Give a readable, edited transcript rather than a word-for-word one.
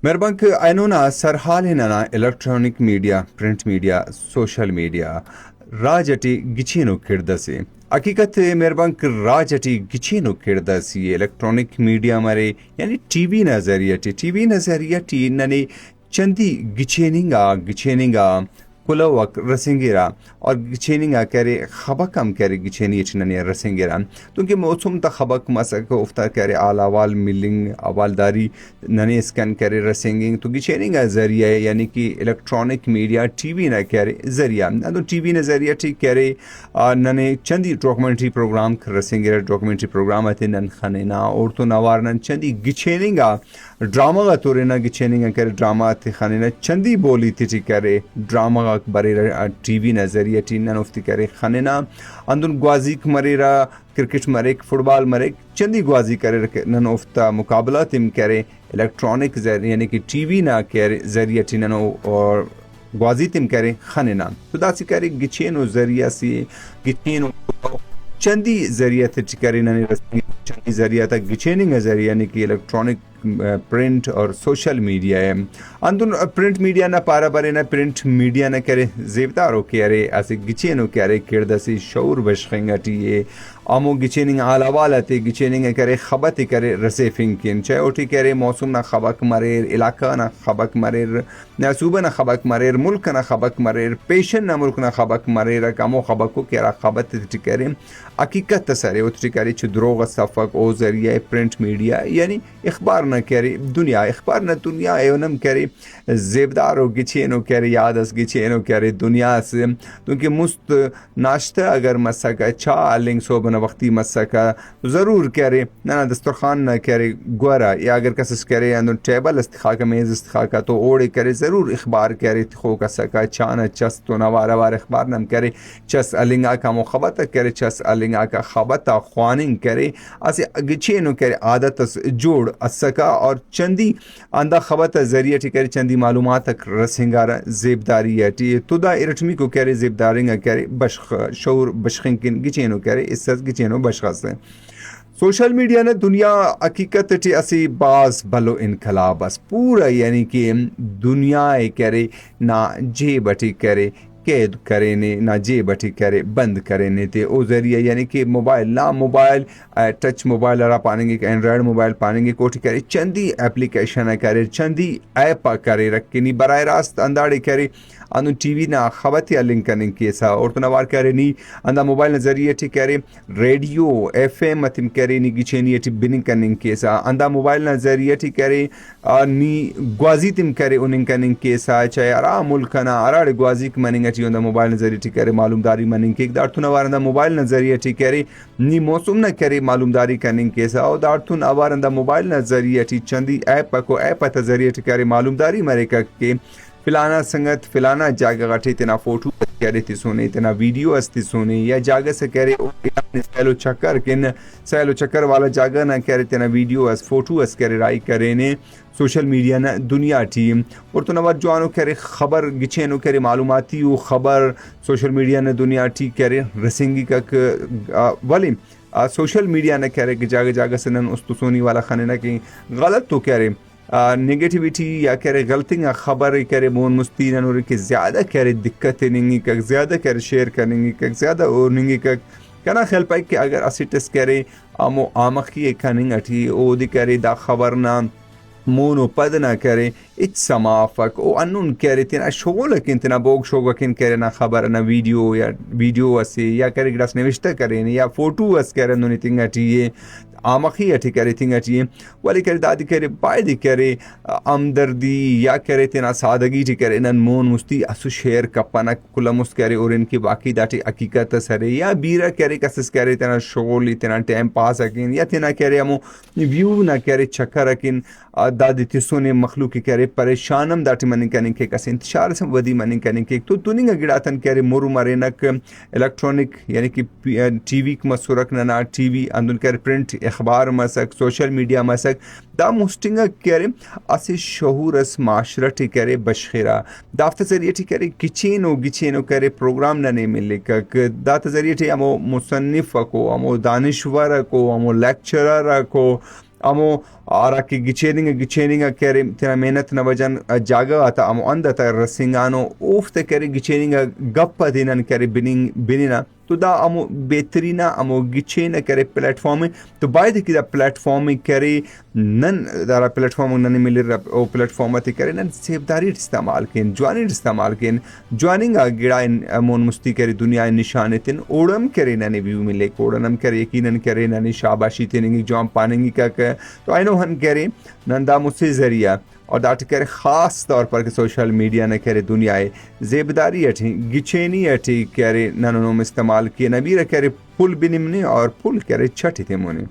Merbank ainuna sarhalinana electronic media, print media, social media rajati gichino kirdasi. हकीकत मेहरबान राजटी गिचेनो किरदसी electronic media मरे यानी TV नजरिया नने चंदी गिचेनिंगा कुलवक रसेंगेरा और गिचेनिंगा करे खबकम करे गिचेनी नने रसेंगेरा क्योंकि मौसम त खबक मसक उफ्ता करे आलावाल मिलिंग अवालदारी नने स्कैन करे रसेंगिंग तो गिचेनिंगा जरिया यानी कि इलेक्ट्रॉनिक मीडिया टीवी न करे जरिया तो टीवी न जरिया ठीक करे नने चंदी डॉक्यूमेंट्री प्रोग्राम रसेंगेरा डॉक्यूमेंट्री प्रोग्राम आते नन खनेना और तो नवारन चंदी गिचेनिंगा ड्रामा तोरे ना गिचेनिंगा करे ड्रामा आते खनेना चंदी बोली थी करे ड्रामा बरे टीवी नजरिया टीन उफ्ती करे खनेना अंदुन ग्वाजिक मरेरा क्रिकेट मरेक फुटबॉल मरेक चंदी ग्वाजी करे नन उफ्ता मुकाबला तिम करे इलेक्ट्रॉनिक यानी कि टीवी ना करे जरिया टीन और ग्वाजी तिम करे खनेना तो दासी करे गिचेनो जरिया सी गिचेनो चंदी जरिया थे करे नने चंदी जरिया था गिचेनिंग जरिया यानी कि इलेक्ट्रॉनिक प्रिंट और सोशल मीडिया है अंदुन प्रिंट मीडिया ना पारा बरे ना प्रिंट मीडिया ना करे जेवदारो करे ऐसे गिचेनो करे किरदसी शौर बशखेंगटी ये आमो गिचेनिंग आलावालते गिचेनिंग करे खबत करे रसेफिंग किन चाहे ओटी करे मौसम ना खबक मरेर इलाका ना खबक मरेर ना सूबा ना खबक मरेर मुल्क ना खबक मरेर पेशन ना मुल्क ना खबक मरेर कामो खबक को केरा खबत करे हकीकत सरे उतरी करे चुद्रोग सफक ओ जरिए प्रिंट मीडिया यानी इखबार न करे दुनिया इखबार न दुनिया एवनम करे जेबदारो गिचेनो करे यादस गिचेनो करे दुनिया से क्योंकि मुस्त नाश्ता अगर मसका चा लिंग सोबन वक्ती मसका ज़रूर करे ना दस्तरखान न करे गोरा या अगर कसस करे अंदर टेबल इस्तिखा का मेज़ इस्तिखा का तो ओढ़े करे ज़रूर इखबार करे खो का सका चाना चस तो नवारा वार इखबार नम करे चस अलिंगा का मुखबत करे चस अलिंगा का खबता ख्वानिंग करे असे गिचेनो करे आदत जोड़ असका और चंदी अंदा खबत जरिए करे चंदी मालूमात तक रसेंगारा जेबदारी है तुदा इरटमी को करे जेबदारिंगा करे बशख शौर बशखिन गिचेनो करे इस गिचेनो बशखस सोशल मीडिया ने दुनिया हकीकत टी असी बास भलो इनकलाबस पूरा यानी कि दुनिया करे ना जे बटी करे कैद करे ने ना जे बटी करे बंद करे ने ते ओ जरिए यानी कि मोबाइल ना मोबाइल टच मोबाइल रा पानेंगे एंड्रॉयड मोबाइल पानेंगे कोठी करे चंदी एप्लीकेशन करे चंदी ऐप करे रखनी बराह रास्त अंदाड़े करे अनु टीवी ना खबत या लिंक करने केसा और तो नवार करे नी अंदा मोबाइल नजरिए टी करे रेडियो एफएम मतिम करे नी गिचेनी टी बिनिंग करने केसा अंदा मोबाइल नजरिए टी करे नी ग्वाजी तिम करे उनिंग करने केसा चाहे आरा मुल्क ना आरा ग्वाजी क मनिंग टी अंदा मोबाइल नजरिए टी करे मालूमदारी मनिंग के दार तो नवार अंदा मोबाइल नजरिए टी करे नी मौसम ना करे मालूमदारी करने केसा और दार तो नवार अंदा मोबाइल नजरिए टी चंदी ऐप को ऐप नजरिए टी करे मालूमदारी मरे के फिलाना संगत फिलाना जागा गाठी तना फोटो कह रही थी सोने तना वीडियो अस्ती सोने या जागा से कह रहे सैलो चक्कर वाला जागा ना कह रहे तना वीडियो अस फोटो अस कह रहे राई करे ने सोशल मीडिया ना दुनिया टीम और तो नवाज जो कह रहे खबर गिचेनो कह रहे मालूमाती वो खबर सोशल मीडिया ने दुनिया टी कह रहे रसेंगी का वाली सोशल मीडिया ने कह रहे कि जागा जागा से नन उस तो सोनी वाला खाने ना कि गलत तो कह रहे नेगेटिविटी या करे गलतियाँ खबर करे मोन मुस्तीन और के ज़्यादा करे दिक्कतें नहीं का ज़्यादा करे शेयर करेंगे का ज़्यादा और नहीं का कना ख्याल पाई कि अगर असिटस करे आमो आमखी एक कनिंग अठी ओ दि करे दा खबर ना मोनो पद ना करे इच समाफक ओ अनून करे तेना शोगल किन तेना बोग शोग किन करे ना खबर ना वीडियो असे या करे ग्रास निविष्टा करे या फोटो अस करे नो नितिंग अठी आमखी अठी करे थिंग अठी वाली करे दादी करे बायदी करे हमदर्दी या करे तेना सादगी टी करे नन मोन मुस्ती असु शेयर कपना कुलमुस करे और इनकी बाकी दाटी हकीकत सरे या बीरा करे कसस करे तेना शोगल तेना टाइम पास अकिन या तेना करे हमो व्यू ना करे चक्कर अकिन दादी तिसोने मखलूक करे परेशानम दाटी मनिंग कनिंग के कस इंतशार से वदी मनिंग कनिंग के तो तुनिंग गिड़ातन करे मोरु मरेनक इलेक्ट्रॉनिक यानी कि टीवी मसूरक ना टीवी अंदुन करे प्रिंट अखबार मसक सोशल मीडिया मसक दा मुस्टिंग करे असे शहूरस माशरटी करे बशखिरा दाफ्त जरिए करे गिचेनो करे प्रोग्राम नने मिले दात जरिए अमो मुसन्निफ को अमो दानिश्वर को अमो लेक्चरर को अमो आरा की गिचेनिंग करे तेरा मेहनत न वजन जागा आता अमो अंदा ता रसिंगानो ऊफ्ते करे गिचेनिंग गप्पा दिनन करे बिनिना तो दा अमो बेहतरीना अमो गिचेन करे प्लेटफॉर्म तो बायद की दा प्लेटफॉर्म करे नन दारा प्लेटफॉर्म नन मिले ओ प्लेटफॉर्म ते करे नन सेबदारी इस्तेमाल केन जवानी इस्तेमाल केन जवानिंग गिड़ा मोन मुस्ती करे दुनिया निशाने तिन ओड़म करे नने व्यू मिले कोड़नम करे यकीनन करे नने शाबाशी तेनेंगी जवाम पानेंगी का तो आई नो हन करे नंदा मुझसे जरिया और दाट करे ख़ास तौर पर के सोशल मीडिया ने करे दुनियाए जेबदारी अठी गिचेनी अठी करे ननोम इस्तेमाल किए नबीर करे पुल बिनिमने और पुल करे छठी थे मुने